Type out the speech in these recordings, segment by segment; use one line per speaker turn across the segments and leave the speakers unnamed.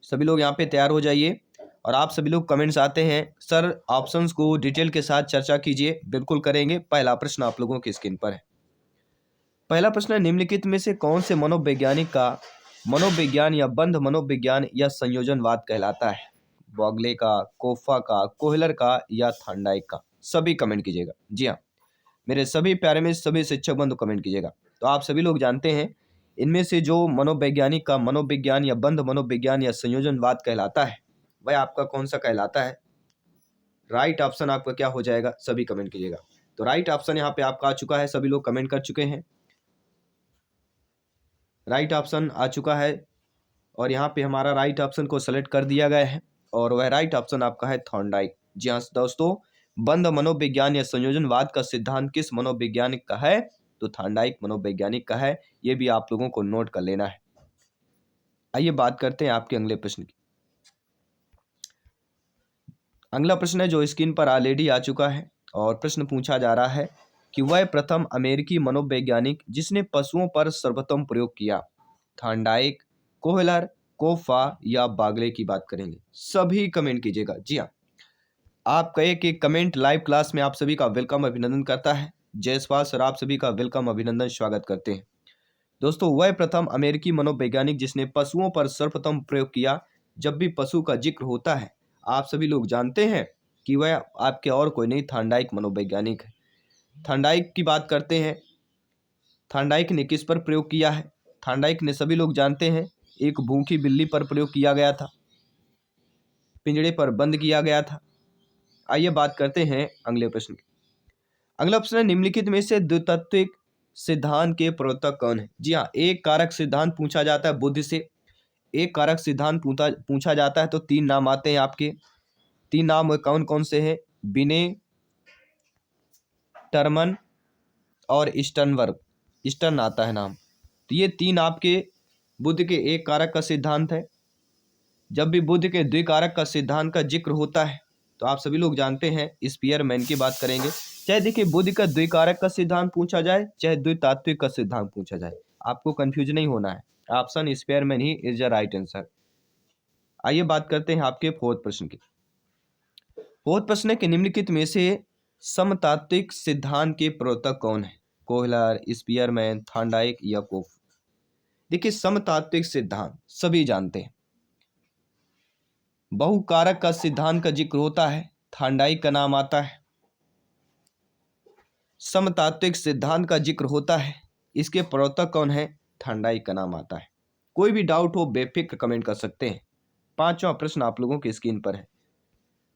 सभी लोग यहाँ पे तैयार हो जाइए। और आप सभी लोग कमेंट्स आते हैं सर ऑप्शंस को डिटेल के साथ चर्चा कीजिए, बिल्कुल करेंगे। पहला प्रश्न आप लोगों की स्क्रीन पर है। पहला प्रश्न है, निम्नलिखित में से कौन से मनोवैज्ञानिक का मनोविज्ञान या बंध मनोविज्ञान या संयोजनवाद कहलाता है? बॉगले का, कोफा का, कोहलर का या थॉर्नडाइक का? सभी कमेंट कीजिएगा। जी हाँ, मेरे सभी प्यारे में सभी शिक्षक बंधु कमेंट कीजिएगा। तो आप सभी लोग जानते हैं इनमें से जो मनोवैज्ञानिक का मनोविज्ञान या बंध मनोविज्ञान या संयोजनवाद कहलाता है वह आपका कौन सा कहलाता है? राइट ऑप्शन आपका क्या हो जाएगा? सभी कमेंट कीजिएगा। तो राइट ऑप्शन यहाँ पे आपका आ चुका है, सभी लोग कमेंट कर चुके हैं। राइट ऑप्शन आ चुका है और यहाँ पे हमारा राइट ऑप्शन को सेलेक्ट कर दिया गया है और वह राइट ऑप्शन आपका है थॉर्नडाइक। जी हाँ दोस्तों, बंध मनोविज्ञान या संयोजनवाद का सिद्धांत किस मनोवैज्ञानिक का है? तो थॉर्नडाइक मनोवैज्ञानिक का है। ये भी आप लोगों को नोट कर लेना है। आइए बात करते हैं आपके अगले प्रश्न की। अगला प्रश्न है जो स्क्रीन पर ऑलरेडी आ चुका है और प्रश्न पूछा जा रहा है कि वह प्रथम अमेरिकी मनोवैज्ञानिक जिसने पशुओं पर सर्वप्रथम प्रयोग किया? थॉर्नडाइक, कोहलर, कोफा या बागले की बात करेंगे। सभी कमेंट कीजिएगा। जी हाँ, आपका एक एक कमेंट लाइव क्लास में आप सभी का वेलकम अभिनंदन करता है। जयसवाल सर आप सभी का वेलकम अभिनंदन स्वागत करते हैं। दोस्तों, वह प्रथम अमेरिकी मनोवैज्ञानिक जिसने पशुओं पर सर्वप्रथम प्रयोग किया। जब भी पशु का जिक्र होता है आप सभी लोग जानते हैं कि वह आपके और कोई नहीं थॉर्नडाइक मनोवैज्ञानिक है। थॉर्नडाइक की बात करते हैं। थॉर्नडाइक ने किस पर प्रयोग किया है? थॉर्नडाइक ने सभी लोग जानते हैं एक भूखी बिल्ली पर प्रयोग किया गया था, पिंजड़े पर बंद किया गया था। आइए बात करते हैं अगले प्रश्न की। अगला प्रश्न है, निम्नलिखित में से द्वितात्विक सिद्धांत के प्रवर्तक कौन है? जी हाँ, एक कारक सिद्धांत पूछा जाता है बुद्धि से, एक कारक सिद्धांत पूछा जाता है तो तीन नाम आते हैं आपके। तीन नाम कौन कौन से हैं? बिने, टर्मन और स्टर्नबर्ग। स्टर्न आता है नाम। तो ये तीन आपके बुद्ध के एक कारक का सिद्धांत है। जब भी बुद्ध के द्विकारक का सिद्धांत का जिक्र होता है तो आप सभी लोग जानते हैं स्पीयरमैन की बात करेंगे। चाहे देखिए बुद्ध का द्विकारक का सिद्धांत पूछा जाए चाहे द्वितात्विक का सिद्धांत पूछा जाए, आपको कंफ्यूज नहीं होना है। Option Spearman he is the right answer. आइए बात करते हैं आपके फोर्थ प्रश्न की। फोर्थ प्रश्न है कि निम्नलिखित में से समतात्विक सिद्धांत के प्रवर्तक कौन है? कोहलर, स्पीयरमैन, थॉर्नडाइक या कोफ? देखिए समतात्विक सिद्धांत सभी जानते हैं। बहुकारक का सिद्धांत का जिक्र होता है, थॉर्नडाइक का नाम आता है। समतात्विक सिद्धांत का जिक्र होता है, इसके प्रवर्तक कौन है? थॉर्नडाइक का नाम आता है। कोई भी डाउट हो बेफिक्र कमेंट कर सकते हैं। पांचवा प्रश्न आप लोगों की स्क्रीन पर है।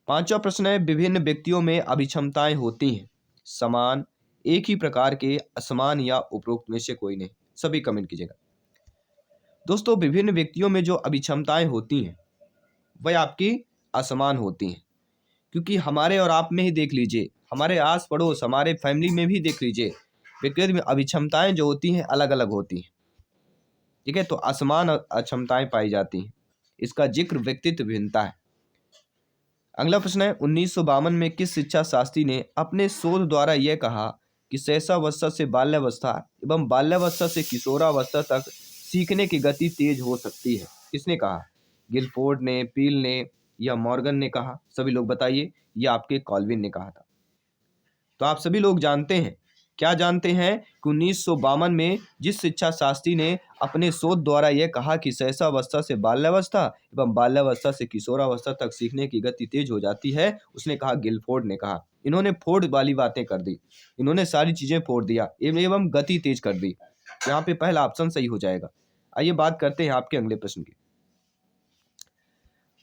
पांचवा प्रश्न है, विभिन्न व्यक्तियों में अभिक्षमताएं होती हैं समान, एक ही प्रकार के, असमान या उपरोक्त में से कोई नहीं। सभी कमेंट कीजिएगा। दोस्तों, विभिन्न व्यक्तियों में जो अभिक्षमताएं होती हैं वह आपकी असमान होती हैं, क्योंकि हमारे और आप में ही देख लीजिए, हमारे आस पड़ोस, हमारे फैमिली में भी देख लीजिए, व्यक्तिगत में अभिक्षमताएं जो होती हैं अलग अलग होती हैं। ठीक है, तो असमान अक्षमताएं पाई जाती हैं। इसका जिक्र व्यक्तित्व भिन्नता है। अगला प्रश्न है, 1952 में किस शिक्षा शास्त्री ने अपने शोध द्वारा यह कहा कि शैशवावस्था से बाल्यावस्था एवं बाल्यावस्था से किशोरावस्था तक सीखने की गति तेज हो सकती है? किसने कहा? गिलफोर्ड ने, पील ने या मॉर्गन ने कहा? सभी लोग बताइए। ये आपके कॉल्विन ने कहा था। तो आप सभी लोग जानते हैं, क्या जानते हैं कि 1952 में जिस शिक्षा शास्त्री ने अपने शोध द्वारा यह कहा कि शैशवावस्था से बाल्यावस्था एवं बाल्यावस्था से किशोरावस्था तक सीखने की गति तेज हो जाती है, उसने कहा गिलफोर्ड ने कहा। इन्होंने फोर्ड वाली बातें कर दी, इन्होंने सारी चीजें फोड़ दिया एवं गति तेज कर दी। यहाँ पे पहला ऑप्शन सही हो जाएगा। आइए बात करते हैं आपके अगले प्रश्न की।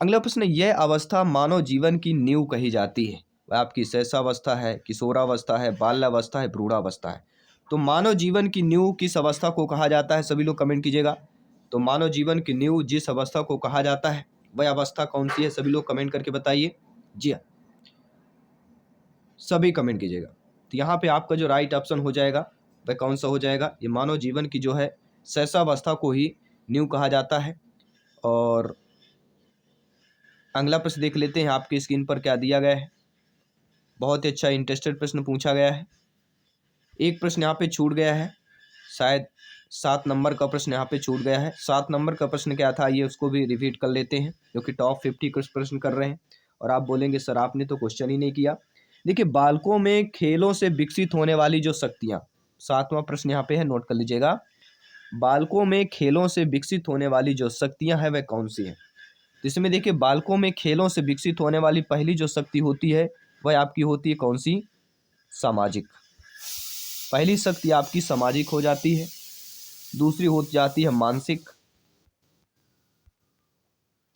अगला प्रश्न, यह अवस्था मानव जीवन की नींव कही जाती है। वह आपकी शैशवावस्था है, किशोरावस्था है, बाल्यावस्था है, प्रौढ़ावस्था है। तो मानव जीवन की नींव किस अवस्था को कहा जाता है? सभी लोग कमेंट कीजिएगा। तो मानव जीवन की नींव जिस अवस्था को कहा जाता है वह अवस्था कौन सी है? सभी लोग कमेंट करके बताइए। जी हाँ, सभी कमेंट कीजिएगा। तो यहाँ पे आपका जो राइट ऑप्शन हो जाएगा वह कौन सा हो जाएगा? ये मानव जीवन की जो है शैशवावस्था को ही नींव कहा जाता है। और अगला प्रश्न देख लेते हैं आपकी स्क्रीन पर क्या दिया गया है। बहुत ही अच्छा इंटरेस्टेड प्रश्न पूछा गया है। एक प्रश्न यहाँ पे छूट गया है, शायद 7 नंबर का प्रश्न यहाँ पे छूट गया है। 7 नंबर का प्रश्न क्या था, ये उसको भी रिपीट कर लेते हैं, क्योंकि टॉप 50 कुछ प्रश्न कर रहे हैं और आप बोलेंगे सर आपने तो क्वेश्चन ही नहीं किया। देखिए, बालकों में खेलों से विकसित होने वाली जो शक्तियाँ, 7वां प्रश्न यहाँ पे है, नोट कर लीजिएगा। बालकों में खेलों से विकसित होने वाली जो शक्तियाँ हैं वह कौन सी हैं? इसमें देखिए, बालकों में खेलों से विकसित होने वाली पहली जो शक्ति होती है वह आपकी होती है कौन सी? सामाजिक। पहली शक्ति आपकी सामाजिक हो जाती है, दूसरी हो जाती है मानसिक,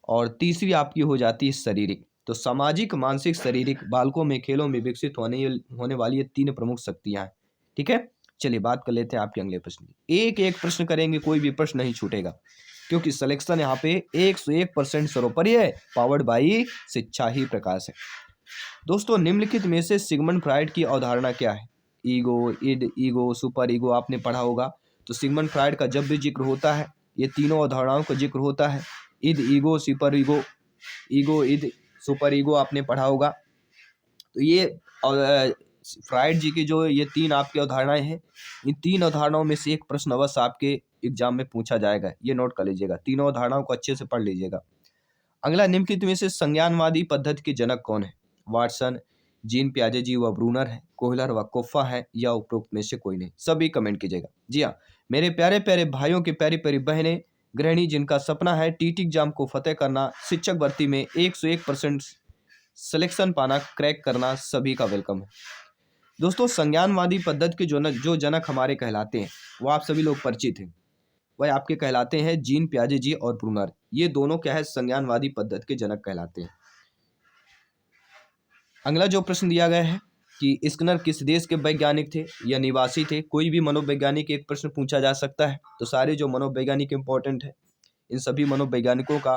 और तीसरी आपकी हो जाती है शारीरिक। तो सामाजिक, मानसिक, शारीरिक बालकों में खेलों में विकसित होने वाली ये 3 प्रमुख शक्तियां हैं। ठीक है, चलिए बात कर लेते हैं आपके अगले प्रश्न की। एक एक प्रश्न करेंगे, कोई भी प्रश्न नहीं छूटेगा, क्योंकि सिलेक्शन यहाँ पे 101% सर्वोपरि है, पावर्ड बाई शिक्षा ही प्रकाश है। दोस्तों, निम्नलिखित में से सिगमंड फ्राइड की अवधारणा क्या है? Ego, id, ego, super ego आपने पढ़ा होगा। तो सिगमंड फ्राइड का जब भी जिक्र होता है, ये तीनों अवधारणाओं का जिक्र होता है, id, ego, super ego, ego, id, super ego आपने पढ़ा होगा। तो ये फ्राइड जी की जो ये 3 आपकी अवधारणाएं हैं, इन 3 अवधारणाओं में से एक प्रश्न अवश्य आपके एग्जाम में पूछा जाएगा, ये नोट कर लीजिएगा। तीनों अवधारणाओं को अच्छे से पढ़ लीजिएगा। अगला, निम्नलिखित में से संज्ञानवादी पद्धति के जनक कौन है? वाटसन, जीन पियाजे जी व ब्रूनर है, कोहलर व कोफ्फा है, या उपरोक्त में से कोई नहीं? सभी कमेंट कीजिएगा। जी हाँ, मेरे प्यारे प्यारे भाइयों की प्यारी प्यारी बहनें, गृहिणी जिनका सपना है टीटी एग्जाम को फतेह करना, शिक्षक भर्ती में 101% सिलेक्शन पाना, क्रैक करना, सभी का वेलकम है। दोस्तों, संज्ञानवादी पद्धति के जो जनक हमारे कहलाते हैं वो आप सभी लोग परिचित हैं, वह आपके कहलाते हैं जीन पियाजे जी और ब्रूनर। ये दोनों क्या है? संज्ञानवादी पद्धति के जनक कहलाते हैं। अगला जो प्रश्न दिया गया है कि स्किनर किस देश के वैज्ञानिक थे या निवासी थे? कोई भी मनोवैज्ञानिक एक प्रश्न पूछा जा सकता है, तो सारे जो मनोवैज्ञानिक इंपॉर्टेंट है, इन सभी मनोवैज्ञानिकों का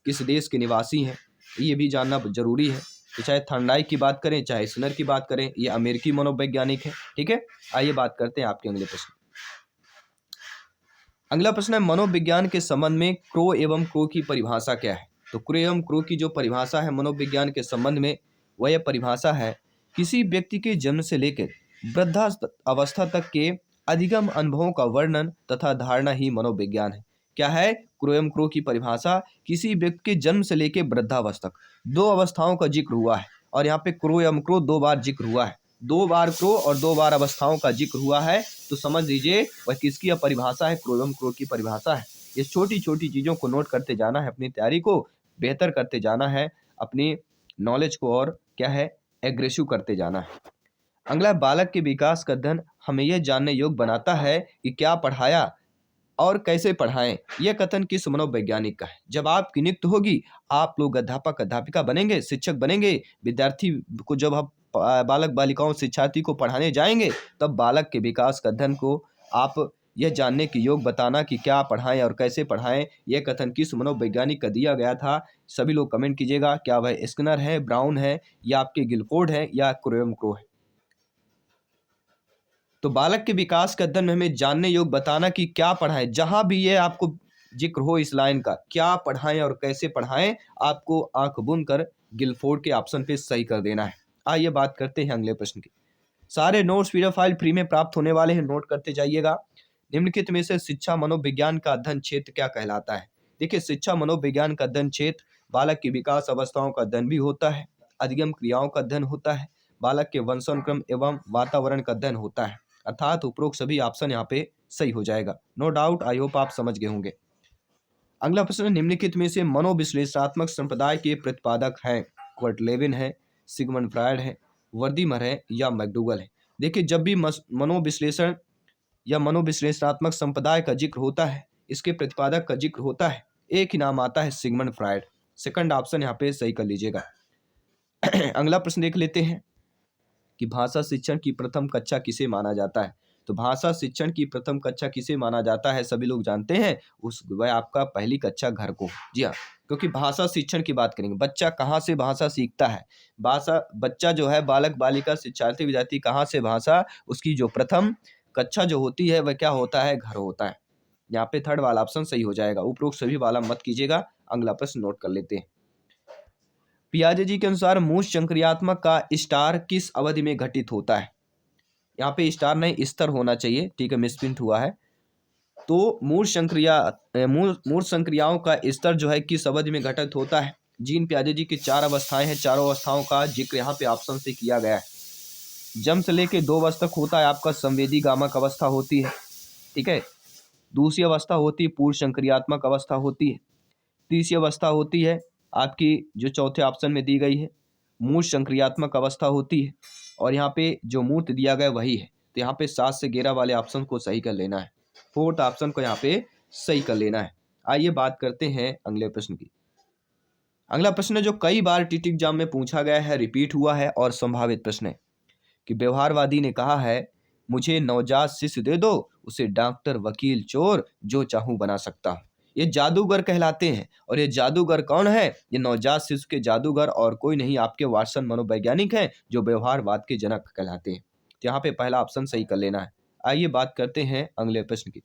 किस देश के निवासी हैं ये भी जानना जरूरी है। तो चाहे थर्नडाइक की बात करें, चाहे स्किनर की बात करें, ये अमेरिकी मनोवैज्ञानिक है। ठीक है, आइए बात करते हैं आपके अगले प्रश्न। अगला प्रश्न है, मनोविज्ञान के संबंध में क्रो एवं क्रो की परिभाषा क्या है? तो क्रो एवं क्रो की जो परिभाषा है मनोविज्ञान के संबंध में, वह यह परिभाषा है, किसी व्यक्ति के जन्म से लेकर वृद्धावस्था तक के अधिगम अनुभवों का वर्णन तथा धारणा ही मनोविज्ञान है। क्या है क्रो एवं क्रो की परिभाषा? किसी व्यक्ति के जन्म से लेकर वृद्धावस्था तक 2 अवस्थाओं का जिक्र हुआ है, और यहाँ पे क्रो एवं क्रो 2 बार जिक्र हुआ है, 2 बार क्रो और 2 बार अवस्थाओं का जिक्र हुआ है। तो समझ लीजिए वह किसकी परिभाषा है? क्रो एवं क्रो की परिभाषा है। ये छोटी छोटी चीजों को नोट करते जाना है, अपनी तैयारी को बेहतर करते जाना है, अपनी नॉलेज को और क्या है एग्रेसिव करते जाना है। अगला, बालक के विकास का अध्ययन हमें यह जानने योग्य बनाता है कि क्या पढ़ाया और कैसे पढ़ाएं। यह कथन किस मनोवैज्ञानिक का है? जब आपकी नियुक्ति होगी, आप लोग अध्यापक अध्यापिका बनेंगे, शिक्षक बनेंगे, विद्यार्थी को जब आप बालक बालिकाओं शिक्षार्थी को पढ़ाने जाएंगे, तब बालक के विकास का अध्ययन को आप यह जानने के योग बताना कि क्या पढ़ाएं और कैसे पढ़ाएं। यह कथन किस मनोवैज्ञानिक का दिया गया था? सभी लोग कमेंट कीजिएगा। क्या वह स्किनर है, ब्राउन है, या आपके गिलफोर्ड है, या क्रो एवं क्रो है? तो बालक के विकास के अध्ययन में हमें जानने योग्य बताना कि क्या पढ़ाएं, जहां भी ये आपको जिक्र हो इस लाइन का, क्या पढ़ाएं और कैसे पढ़ाएं, आपको आंख बुन कर गिलफोर्ड के ऑप्शन पे सही कर देना है। आइए बात करते हैं अगले प्रश्न की। सारे नोट्स पीडीएफ फाइल फ्री में प्राप्त होने वाले हैं, नोट करते जाइएगा। निम्नलिखित में से शिक्षा मनोविज्ञान का अध्ययन क्षेत्र क्या कहलाता है? देखिए, शिक्षा मनोविज्ञान का अध्ययन क्षेत्र बालक की विकास अवस्थाओं का अध्ययन भी होता है, अधिगम क्रियाओं का अध्ययन होता है, बालक के वंशानुक्रम एवं वातावरण का अध्ययन होता है। अर्थात उपरोक्त सभी ऑप्शन यहाँ पे सही हो जाएगा। नो डाउट, आई होप आप समझ गए होंगे। अगला प्रश्न, निम्नलिखित में से मनोविश्लेषणात्मक संप्रदाय के प्रतिपादक हैं? कर्ट लेविन है, सिगमंड फ्रायड है, वर्दीमर है, या मैकडूगल है? देखिए, जब भी मनोविश्लेषण या मनोविश्लेषणात्मक संप्रदाय का जिक्र होता है, इसके प्रतिपादक का जिक्र होता है, एक ही नाम आता है, सिगमंड फ्रायड। सेकंड ऑप्शन यहाँ पे सही कर लीजिएगा। अगला प्रश्न देख लेते हैं कि भाषा शिक्षण की प्रथम कक्षा किसे माना जाता है? तो भाषा शिक्षण की प्रथम कक्षा किसे माना जाता है? सभी लोग जानते हैं, वह आपका पहली कक्षा घर को। जी हाँ, क्योंकि भाषा शिक्षण की बात करेंगे, बच्चा कहाँ से भाषा सीखता है? बच्चा जो है, बालक बालिका शिक्षार्थी विद्यार्थी कहाँ से भाषा, उसकी जो प्रथम कक्षा जो होती है वह क्या होता है? घर होता है। यहाँ पे थर्ड वाला ऑप्शन सही हो जाएगा, उपरोक्त सभी वाला मत कीजिएगा। अगला प्रश्न नोट कर लेते हैं। पियाजे जी के अनुसार मूष चक्रियात्मक का स्टार किस अवधि में घटित होता है? यहाँ पे स्टार नहीं स्तर होना चाहिए, ठीक है, मिसप्रिंट हुआ है। तो मूल संक्रियाओं का स्तर जो है किस अवधि में घटित होता है? जीन पियाजे जी की 4 अवस्थाएं हैं, चारों अवस्थाओं का जिक्र यहाँ पे ऑप्शन से किया गया है। जन्म से लेके 2 वर्ष तक होता है आपका संवेदी गामक अवस्था होती है, ठीक है। दूसरी अवस्था होती है पूर्व संक्रियात्मक अवस्था होती है। तीसरी अवस्था होती है आपकी जो चौथे ऑप्शन में दी गई है, मूल संक्रियात्मक अवस्था होती है। और यहाँ पे जो मूर्त दिया गया वही है, तो यहाँ पे 7 से 11 वाले ऑप्शन को सही कर लेना है, फोर्थ ऑप्शन को यहाँ पे सही कर लेना है। आइए बात करते हैं अगले प्रश्न की। अगला प्रश्न है जो कई बार टीटी एग्जाम में पूछा गया है, रिपीट हुआ है और संभावित प्रश्न है कि व्यवहारवादी ने कहा है मुझे नवजात शिशु दे दो, उसे डॉक्टर वकील चोर जो चाहूं बना सकता हूं। ये जादूगर कहलाते हैं। और ये जादूगर कौन है? ये नवजात शिशु के जादूगर और कोई नहीं, आपके वाटसन मनोवैज्ञानिक हैं जो व्यवहारवाद के जनक कहलाते हैं। तो यहाँ पे पहला ऑप्शन सही कर लेना है। आइए बात करते हैं अगले प्रश्न की।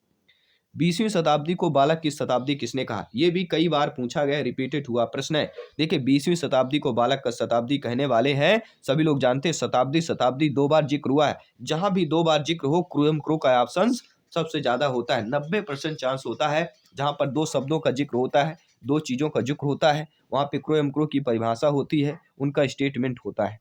20वीं शताब्दी को बालक की शताब्दी किसने कहा? ये भी कई बार पूछा गया, रिपीटेड हुआ प्रश्न है। देखिए 20वीं शताब्दी को बालक का शताब्दी कहने वाले हैं, सभी लोग जानते हैं। शताब्दी शताब्दी 2 बार जिक्र हुआ है। जहां भी 2 बार जिक्र हो क्रू एवं क्रू का ऑप्शन सबसे ज्यादा होता है। 90% चांस होता है जहां पर 2 शब्दों का जिक्र होता है, 2 चीजों का जिक्र होता है, वहां पे क्रू एवं क्रू की परिभाषा होती है, उनका स्टेटमेंट होता है।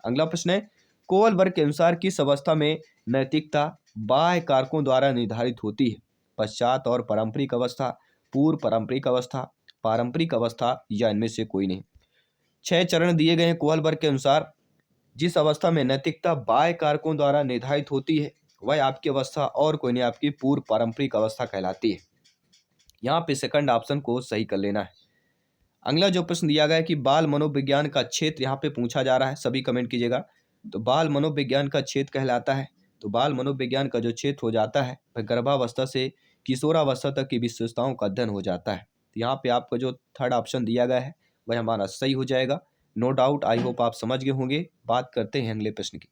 अगला प्रश्न है कोवल वर्ग के अनुसार किस अवस्था में नैतिकता बाह्य कारकों द्वारा निर्धारित होती है? पश्चात और पारंपरिक अवस्था, पूर्व पारंपरिक अवस्था या इनमें से कोई नहीं। 6 चरण दिए गए हैं कोवल वर्ग के अनुसार। जिस अवस्था में नैतिकता बाह्य कारकों द्वारा निर्धारित होती है वह आपकी अवस्था और कोई नहीं, आपकी पूर्व पारंपरिक अवस्था कहलाती है। यहाँ पे सेकंड ऑप्शन को सही कर लेना है। अगला जो प्रश्न दिया गया है कि बाल मनोविज्ञान का क्षेत्र यहाँ पे पूछा जा रहा है, सभी कमेंट कीजिएगा। तो बाल मनोविज्ञान का क्षेत्र कहलाता है, तो बाल मनोविज्ञान का जो क्षेत्र हो जाता है वह गर्भावस्था से किशोरावस्था तक की विशेषताओं का अध्ययन हो जाता है। तो यहाँ पे आपको जो थर्ड ऑप्शन दिया गया है वह हमारा सही हो जाएगा, नो डाउट। आई होप आप समझ गए होंगे। बात करते हैं अगले प्रश्न की।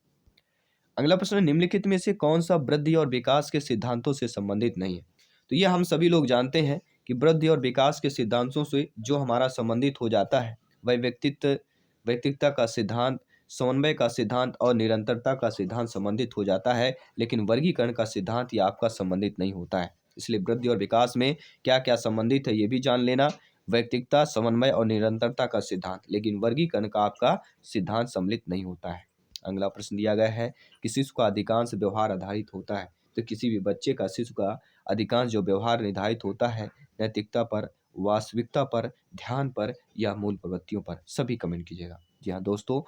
अगला प्रश्न, निम्नलिखित में से कौन सा वृद्धि और विकास के सिद्धांतों से संबंधित नहीं है? तो ये हम सभी लोग जानते हैं कि वृद्धि और विकास के सिद्धांतों से जो हमारा संबंधित हो जाता है वह व्यक्तित्व का सिद्धांत, समन्वय का सिद्धांत और निरंतरता का सिद्धांत संबंधित हो जाता है, लेकिन वर्गीकरण का सिद्धांत ये आपका संबंधित नहीं होता है। इसलिए वृद्धि और विकास में क्या क्या संबंधित है ये भी जान लेना। व्यक्तित्व, समन्वय और निरंतरता का सिद्धांत, लेकिन वर्गीकरण का आपका सिद्धांत सम्मिलित नहीं होता है। अगला प्रश्न दिया गया है कि शिशु का अधिकांश व्यवहार आधारित होता है। तो किसी भी बच्चे का, शिशु का अधिकांश जो व्यवहार निर्धारित होता है नैतिकता पर, वास्तविकता पर, ध्यान पर या मूल प्रवृत्तियों पर। सभी कमेंट कीजिएगा। जी हाँ दोस्तों,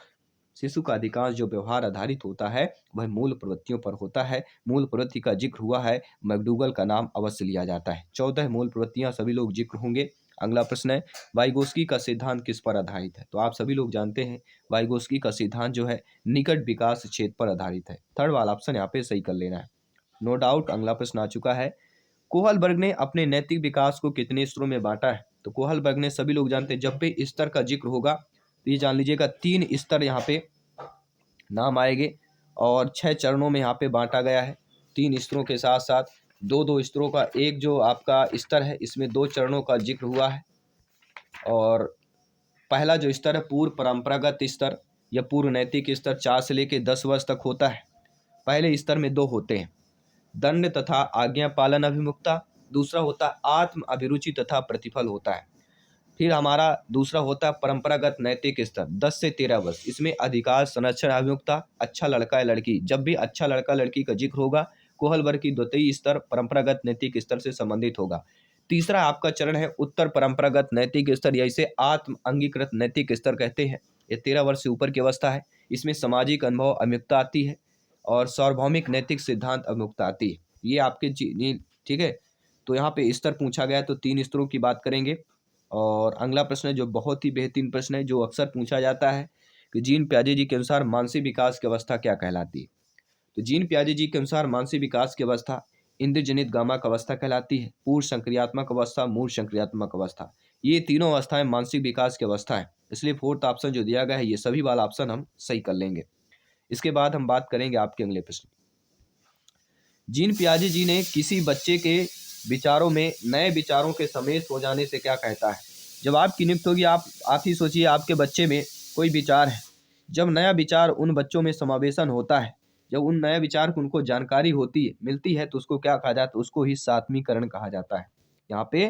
शिशु का अधिकांश जो व्यवहार आधारित होता है वह मूल प्रवृत्तियों पर होता है। मूल प्रवृत्ति का जिक्र हुआ है, मैकडूगल का नाम अवश्य लिया जाता है। 14 मूल प्रवृत्तियां सभी लोग जिक्र होंगे। अगला प्रश्न है वाइगोस्की का सिद्धांत किस पर आधारित है? तो आप सभी लोग जानते हैं वाइगोस्की का सिद्धांत जो है निकट विकास क्षेत्र पर आधारित है। थर्ड वाला ऑप्शन यहाँ पे सही कर लेना है, नो डाउट। अगला प्रश्न आ चुका है कोहलबर्ग ने अपने नैतिक विकास को कितने स्तरों में बांटा है? तो कोहलबर्ग ने, सभी लोग जानते हैं, जब भी स्तर का जिक्र होगा तो ये जान लीजिएगा 3 स्तर यहाँ पे नाम आएंगे और 6 चरणों में यहाँ पे बांटा गया है। 3 स्तरों के साथ साथ 2-2 स्तरों का एक जो आपका स्तर है इसमें 2 चरणों का जिक्र हुआ है। और पहला जो स्तर है पूर्व परंपरागत स्तर या पूर्व नैतिक स्तर 4 से लेकर 10 वर्ष तक होता है। पहले स्तर में 2 होते हैं, दंड तथा आज्ञा पालन अभिमुखता, दूसरा होता है आत्म अभिरुचि तथा प्रतिफल होता है। फिर हमारा दूसरा होता है परंपरागत नैतिक स्तर 10 से 13 वर्ष, इसमें अधिकार संरक्षण अभिमुखता, अच्छा लड़का या लड़की, जब भी अच्छा लड़का लड़की का जिक्र होगा कोहलबर्ग की द्वितीय स्तर परंपरागत नैतिक स्तर से संबंधित होगा। तीसरा आपका चरण है उत्तर परंपरागत नैतिक स्तर या इसे आत्म अंगीकृत नैतिक स्तर कहते हैं। ये 13 वर्ष से ऊपर की अवस्था है। इसमें सामाजिक अनुभव अभिमुखता आती है और सार्वभौमिक नैतिक सिद्धांत अभिमुखता आती है। ये आपके ठीक है। तो यहाँ पे स्तर पूछा गया तो 3 स्तरों की बात करेंगे। और अगला प्रश्न है जो बहुत ही बेहतरीन प्रश्न है, जो अक्सर पूछा जाता है कि जीन पियाजे जी के अनुसार मानसिक विकास की अवस्था क्या कहलाती है? तो जीन पियाजे जी के अनुसार मानसिक विकास की अवस्था इंद्रजनित गामक अवस्था कहलाती है, पूर्व संक्रियात्मक अवस्था, मूल संक्रियात्मक अवस्था। ये तीनों अवस्थाएं मानसिक विकास की अवस्था है। इसलिए फोर्थ ऑप्शन जो दिया गया है ये सभी वाला ऑप्शन हम सही कर लेंगे। इसके बाद हम बात करेंगे आपके अगले प्रश्न। जीन पियाजे जी ने किसी बच्चे के विचारों में नए विचारों के समावेश हो जाने से क्या कहता है? जब आपकी नियुक्त होगी आप ही सोचिए, आपके बच्चे में कोई विचार है, जब नया विचार उन बच्चों में समावेशन होता है जब उन नए विचार को उनको जानकारी होती है, मिलती है, तो उसको क्या कहा जाता है? उसको ही सात्मीकरण कहा जाता है। यहाँ पे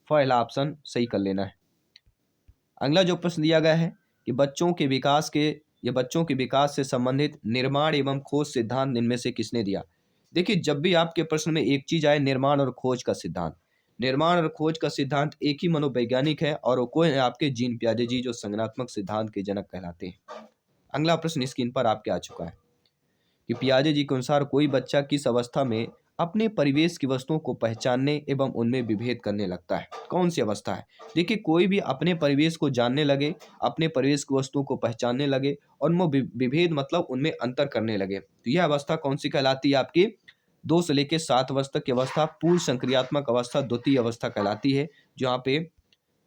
पहला ऑप्शन सही कर लेना है। अगला जो प्रश्न दिया गया है कि बच्चों के विकास से संबंधित निर्माण एवं खोज सिद्धांत इनमें से किसने दिया? देखिए, जब भी आपके प्रश्न में एक चीज आए, निर्माण और खोज का सिद्धांत, निर्माण और खोज का सिद्धांत एक ही मनोवैज्ञानिक है और वो कोई है आपके जीन पियाजे जी, जो संज्ञानात्मक सिद्धांत के जनक कहलाते हैं। अगला प्रश्न स्क्रीन पर आपके आ चुका है कि पियाजे जी के अनुसार कोई बच्चा किस अवस्था में अपने परिवेश की वस्तुओं को पहचानने एवं उनमें विभेद करने लगता है? कौन सी अवस्था है? देखिए, कोई भी अपने परिवेश को जानने लगे, अपने परिवेश की वस्तुओं को पहचानने लगे और उनमें विभेद मतलब उनमें अंतर करने लगे, तो यह अवस्था कौन सी कहलाती है? आपकी 2 से लेकर 7 वर्ष तक की अवस्था पूर्व संक्रियात्मक अवस्था द्वितीय अवस्था कहलाती है, जो यहाँ पे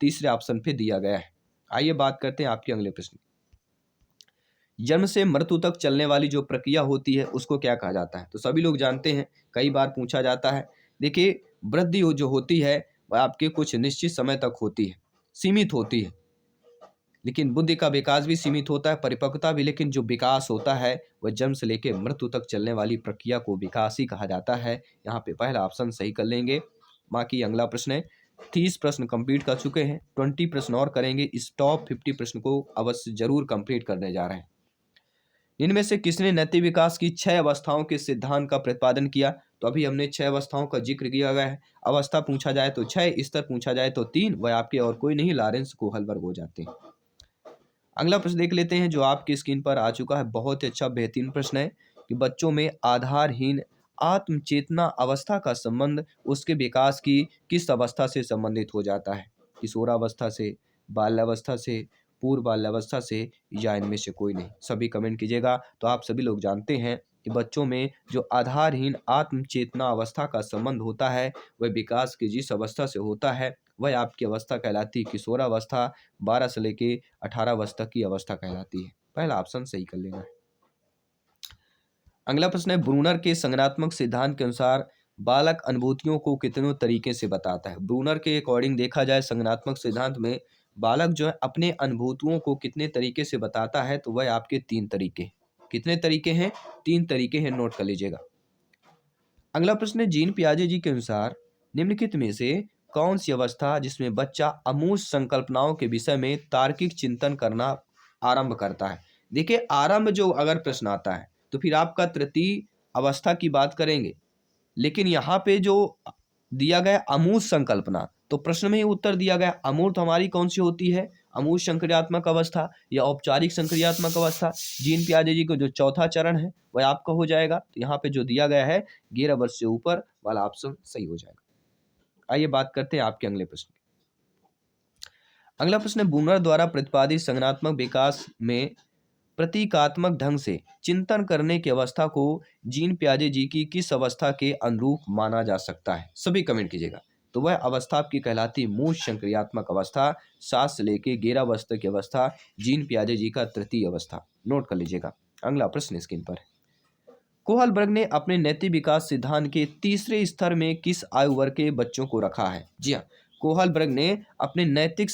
तीसरे ऑप्शन पे दिया गया है। आइए बात करते हैं आपके अगले प्रश्न। जन्म से मृत्यु तक चलने वाली जो प्रक्रिया होती है उसको क्या कहा जाता है? तो सभी लोग जानते हैं, कई बार पूछा जाता है। देखिए, वृद्धि जो होती है वह आपके कुछ निश्चित समय तक होती है, सीमित होती है, लेकिन बुद्धि का विकास भी सीमित होता है, परिपक्वता भी, लेकिन जो विकास होता है वह जन्म से लेकर मृत्यु तक चलने वाली प्रक्रिया को विकास ही कहा जाता है। यहाँ पे पहला ऑप्शन सही कर लेंगे। बाकी अगला प्रश्न है, 30 प्रश्न कंप्लीट कर चुके हैं, 20 प्रश्न और करेंगे। इस टॉप 50 प्रश्न को अवश्य जरूर कंप्लीट करने जा रहे हैं। इनमें से किसने नैतिक विकास की 6 अवस्थाओं के सिद्धांत का प्रतिपादन किया? तो अभी हमने 6 अवस्थाओं का जिक्र किया गया है। अवस्था पूछा जाए तो 6, स्तर पूछा जाए तो 3, वह आपके और कोई नहीं, लॉरेंस कोहलबर्ग हो जाते हैं। अगला प्रश्न देख लेते हैं जो आपकी स्क्रीन पर आ चुका है। बहुत ही अच्छा बेहतरीन प्रश्न है कि बच्चों में आधारहीन आत्मचेतना अवस्था का संबंध उसके विकास की किस अवस्था से संबंधित हो जाता है? किशोरावस्था से, बाल्यावस्था से, पूर्व बाल्यावस्था से, या इनमें से कोई नहीं? सभी कमेंट कीजिएगा। तो आप सभी लोग जानते हैं कि बच्चों में जो आधारहीन आत्मचेतना अवस्था का संबंध होता है वह विकास की जिस अवस्था से होता है वह आपकी अवस्था कहलाती है किशोरावस्था। 12 से लेके 18 वर्ष तक की अवस्था कहलाती है। पहला ऑप्शन सही कर लेना है। अगला प्रश्न है, ब्रूनर के संज्ञानात्मक सिद्धांत के अनुसार बालक अनुभूतियों को कितने तरीके से बताता है? ब्रूनर के अकॉर्डिंग देखा जाए संज्ञानात्मक सिद्धांत में बालक जो है अपने अनुभूतियों को कितने तरीके से बताता है, तो वह आपके 3 तरीके। कितने तरीके हैं? 3 तरीके हैं, नोट कर लीजिएगा। अगला प्रश्न है, जीन पियाजे जी के अनुसार निम्नलिखित में से कौन सी अवस्था जिसमें बच्चा अमूर्त संकल्पनाओं के विषय में तार्किक चिंतन करना आरंभ करता है? देखिए, आरंभ जो अगर प्रश्न आता है तो फिर आपका तृतीय अवस्था की बात करेंगे, लेकिन यहाँ पे जो दिया गया अमूर्त संकल्पना, तो प्रश्न में ही उत्तर दिया गया अमूर्त हमारी कौन सी होती है? अमूर्त संक्रियात्मक अवस्था या औपचारिक संक्रियात्मक अवस्था। जीन पियाजे जी को जो चौथा चरण है वह आपका हो जाएगा। तो यहाँ पे जो दिया गया है 11 वर्ष से ऊपर वाला ऑप्शन सही हो जाएगा। आइए बात करते हैं आपके अगले प्रश्न। अगला प्रश्न है, ब्रूनर द्वारा प्रतिपादित संज्ञानात्मक विकास में प्रतीकात्मक ढंग से चिंतन करने की अवस्था को जीन पियाजे जी की किस अवस्था के अनुरूप माना जा सकता है? सभी कमेंट कीजिएगा। तो वह अवस्था आपकी कहलाती मूल संक्रियात्मक अवस्था। 7 से लेके 11 वर्ष तक की अवस्था जीन पियाजे जी का तृतीय अवस्था। नोट कर लीजिएगा। अगला प्रश्न स्क्रीन पर। कोहलबर्ग ने अपने नैतिक विकास सिद्धांत के तीसरे स्तर में किस आयु वर्ग के बच्चों को रखा है? जी हाँ, कोहलबर्ग ने अपने नैतिक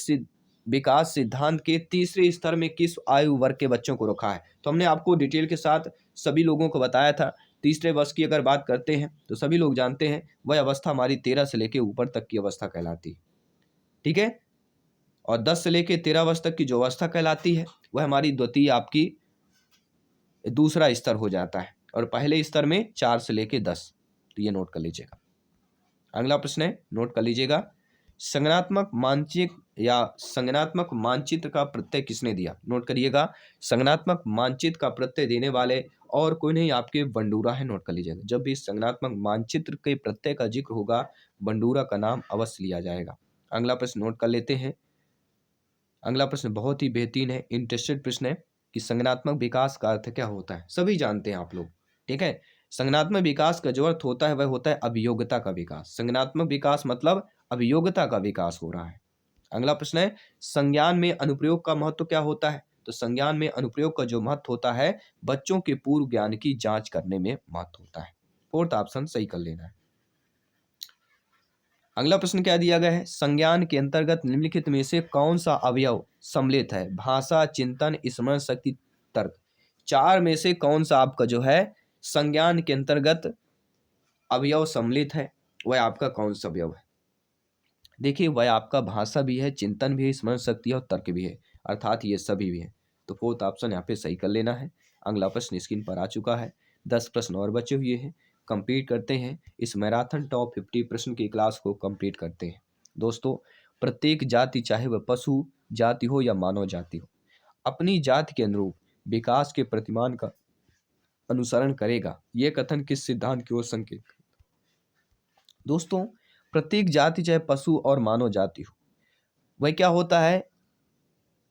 विकास सिद्धांत के तीसरे स्तर में किस आयु वर्ग के बच्चों को रखा है? तो हमने आपको डिटेल के साथ सभी लोगों को बताया था। तीसरे वर्ष की अगर बात करते हैं तो सभी लोग जानते हैं वह अवस्था हमारी 13 से लेकर ऊपर तक की अवस्था कहलाती है, ठीक है। और 10 से लेकर 13 वर्ष तक की जो अवस्था कहलाती है वह हमारी द्वितीय आपकी दूसरा स्तर हो जाता है, और पहले स्तर में 4 से लेकर 10। तो ये नोट कर लीजिएगा। अगला प्रश्न है, नोट कर लीजिएगा, संज्ञानात्मक मानचित्र या संज्ञानात्मक मानचित्र का प्रत्यय किसने दिया? नोट करिएगा, संज्ञानात्मक मानचित्र का प्रत्यय देने वाले और कोई नहीं, आपके बंडूरा है। नोट कर लीजिएगा, जब भी संज्ञानात्मक मानचित्र के प्रत्यय का जिक्र होगा बंडूरा का नाम अवश्य लिया जाएगा। अगला प्रश्न नोट कर लेते हैं। अगला प्रश्न बहुत ही बेहतरीन है, इंटरेस्टेड प्रश्न है कि संज्ञानात्मक विकास का अर्थ क्या होता है? सभी जानते हैं आप लोग, ठीक है। संज्ञानात्मक विकास का जो अर्थ होता है वह होता है अभियोग्यता का विकास। संज्ञानात्मक विकास मतलब अभियोग्यता का विकास हो रहा है। अगला प्रश्न है, संज्ञान में अनुप्रयोग का महत्व क्या होता है? तो संज्ञान में अनुप्रयोग का जो महत्व होता है बच्चों के पूर्व ज्ञान की जांच करने में महत्व होता है। फोर्थ ऑप्शन सही कर लेना है। अगला प्रश्न क्या दिया गया है, संज्ञान के अंतर्गत निम्नलिखित में से कौन सा अवयव सम्मिलित है? भाषा, चिंतन, स्मरण शक्ति, तर्क। 4 में से कौन सा आपका जो है संज्ञान के अंतर्गत अवयव सम्मिलित है, वह आपका कौन सा अवयव है? देखिए, वह आपका भाषा भी है, चिंतन भी है, स्मरण शक्ति है और तर्क भी है, अर्थात ये सभी भी है। तो फोर्थ ऑप्शन यहाँ पे सही कर लेना है। अगला प्रश्न स्क्रीन पर आ चुका है। 10 प्रश्न और बचे हुए हैं, कंप्लीट करते हैं। इस मैराथन टॉप 50 प्रश्न की क्लास को कंप्लीट करते हैं। दोस्तों, प्रत्येक जाति, चाहे वह पशु जाति हो या मानव जाति हो, अपनी जाति के अनुरूप विकास के प्रतिमान का अनुसरण करेगा। यह कथन किस सिद्धांत की ओर संकेत? दोस्तों, प्रत्येक जाति, चाहे पशु और मानव जाति हो, वह क्या होता है,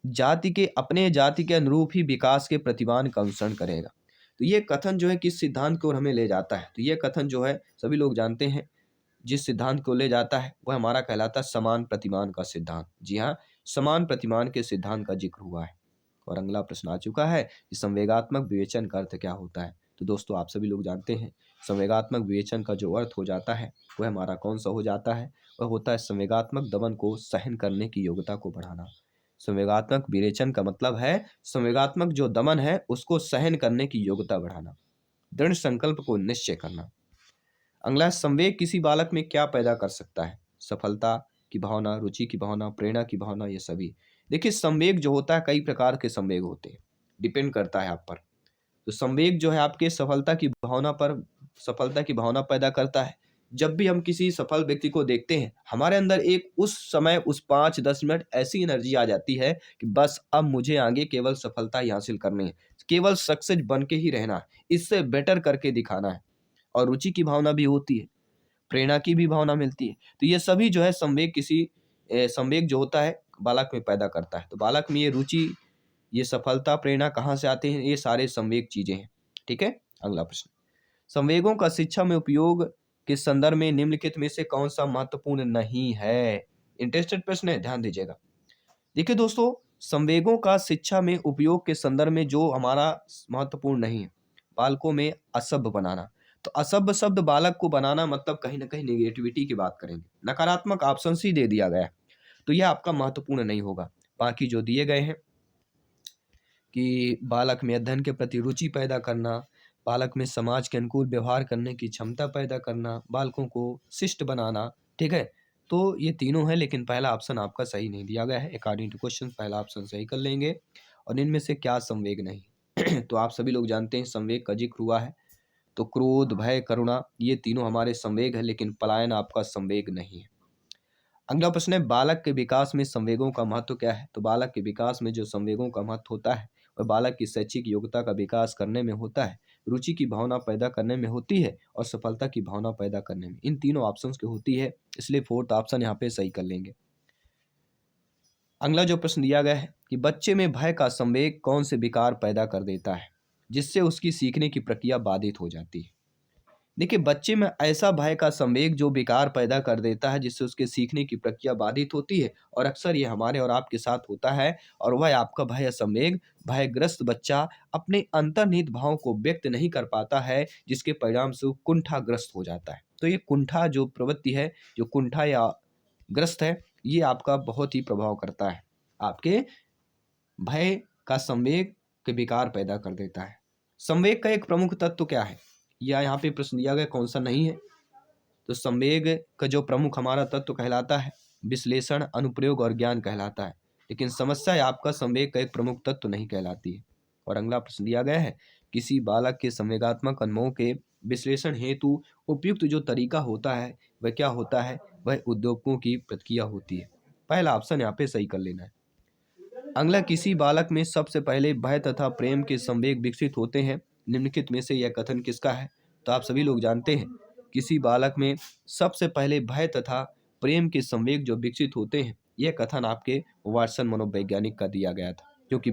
जाति के, अपने जाति के अनुरूप ही विकास के प्रतिमान का अनुसरण करेगा। तो ये कथन जो है किस सिद्धांत की ओर हमें ले जाता है? तो ये कथन जो है सभी लोग जानते हैं, जिस सिद्धांत को ले जाता है वह हमारा कहलाता है समान प्रतिमान का सिद्धांत। जी हाँ, समान प्रतिमान के सिद्धांत का जिक्र हुआ है। और अगला प्रश्न आ चुका है कि संवेगात्मक विवेचन का अर्थ क्या होता है? तो दोस्तों, आप सभी लोग जानते हैं, संवेगात्मक विवेचन का जो अर्थ हो जाता है वह हमारा कौन सा हो जाता है? वह होता है संवेगात्मक दमन को सहन करने की योग्यता को बढ़ाना। संवेगात्मक विवेचन का मतलब है संवेगात्मक जो दमन है उसको सहन करने की योग्यता बढ़ाना, दृढ़ संकल्प को निश्चय करना। अगला, संवेग किसी बालक में क्या पैदा कर सकता है? सफलता की भावना, रुचि की भावना, प्रेरणा की भावना, ये सभी। देखिए, संवेग जो होता है, कई प्रकार के संवेग होते हैं, डिपेंड करता है आप पर। तो संवेग जो है आपके सफलता की भावना पर, सफलता की भावना पैदा करता है। जब भी हम किसी सफल व्यक्ति को देखते हैं, हमारे अंदर एक उस समय, उस 5-10 मिनट ऐसी एनर्जी आ जाती है कि बस अब मुझे आगे केवल सफलता ही हासिल करनी है, केवल सक्सेस बन के ही रहना है, इससे बेटर करके दिखाना है। और रुचि की भावना भी होती है, प्रेरणा की भी भावना मिलती है। तो ये सभी जो है संवेग किसी संवेग जो होता है बालक में पैदा करता है। तो बालक में ये रुचि, ये सफलता, प्रेरणा कहाँ से आते हैं? ये सारे संवेग चीजें हैं। ठीक है। अगला प्रश्न, संवेगों का शिक्षा में उपयोग के संदर्भ में निम्नलिखित में से कौन सा महत्वपूर्ण नहीं है? इंटरेस्टेड प्रश्न है, ध्यान दीजिएगा। देखिए दोस्तों, संवेगों का शिक्षा में उपयोग के संदर्भ में जो हमारा महत्वपूर्ण नहीं है, बालकों में असभ्य बनाना। तो असभ्य शब्द बालक को बनाना मतलब कहीं ना कहीं नेगेटिविटी की बात करेंगे, नकारात्मक ऑप्शन ही दे दिया गया है, तो यह आपका महत्वपूर्ण नहीं होगा। बाकी जो दिए गए हैं कि बालक में अध्ययन के प्रति रुचि पैदा करना, बालक में समाज के अनुकूल व्यवहार करने की क्षमता पैदा करना, बालकों को शिष्ट बनाना, ठीक है, तो ये तीनों है, लेकिन पहला ऑप्शन आपका सही नहीं दिया गया है। अकॉर्डिंग टू क्वेश्चन पहला ऑप्शन सही कर लेंगे। और इनमें से क्या संवेग नहीं? तो आप सभी लोग जानते हैं संवेग का जिक्र हुआ है, तो क्रोध, भय, करुणा, ये तीनों हमारे संवेग है, लेकिन पलायन आपका संवेग नहीं है। अगला प्रश्न है, बालक के विकास में संवेगों का महत्व क्या है? तो बालक के विकास में जो संवेगों का महत्व होता है वह बालक की शैक्षिक योग्यता का विकास करने में होता है, रुचि की भावना पैदा करने में होती है और सफलता की भावना पैदा करने में। इन तीनों ऑप्शंस की होती है, इसलिए फोर्थ ऑप्शन यहाँ पे सही कर लेंगे। अगला जो प्रश्न दिया गया है कि बच्चे में भय का संवेग कौन से विकार पैदा कर देता है जिससे उसकी सीखने की प्रक्रिया बाधित हो जाती है? देखिए, बच्चे में ऐसा भय का संवेग जो विकार पैदा कर देता है जिससे उसके सीखने की प्रक्रिया बाधित होती है, और अक्सर ये हमारे और आपके साथ होता है। और वह आपका भय या संवेग, भयग्रस्त बच्चा अपने अंतर्निहित भावों को व्यक्त नहीं कर पाता है, जिसके परिणाम से वो कुंठाग्रस्त हो जाता है। तो ये कुंठा जो प्रवृत्ति है, जो कुंठा या ग्रस्त है, ये आपका बहुत ही प्रभाव करता है, आपके भय का संवेग के विकार पैदा कर देता है। संवेग का एक प्रमुख तत्व क्या है, या यहाँ पे प्रश्न दिया गया कौन सा नहीं है? तो संवेग का जो प्रमुख हमारा तत्व कहलाता है विश्लेषण, अनुप्रयोग और ज्ञान कहलाता है, लेकिन समस्या है आपका संवेग का एक प्रमुख तत्व नहीं कहलाती है। और अगला प्रश्न दिया गया है, किसी बालक के संवेगात्मक अनुभवों के विश्लेषण हेतु उपयुक्त जो तरीका होता है वह क्या होता है? वह उद्योगों की प्रतिक्रिया होती है। पहला ऑप्शन यहाँ पे सही कर लेना है। अगला, किसी बालक में सबसे पहले भय तथा प्रेम के संवेग विकसित होते हैं, निम्नलिखित में से यह कथन किसका है? तो आप सभी लोग जानते हैं, किसी बालक में सबसे पहले भय तथा प्रेम के संवेग जो विकसित होते हैं, यह कथन आपके वाटसन मनोवैज्ञानिक का दिया गया था, क्योंकि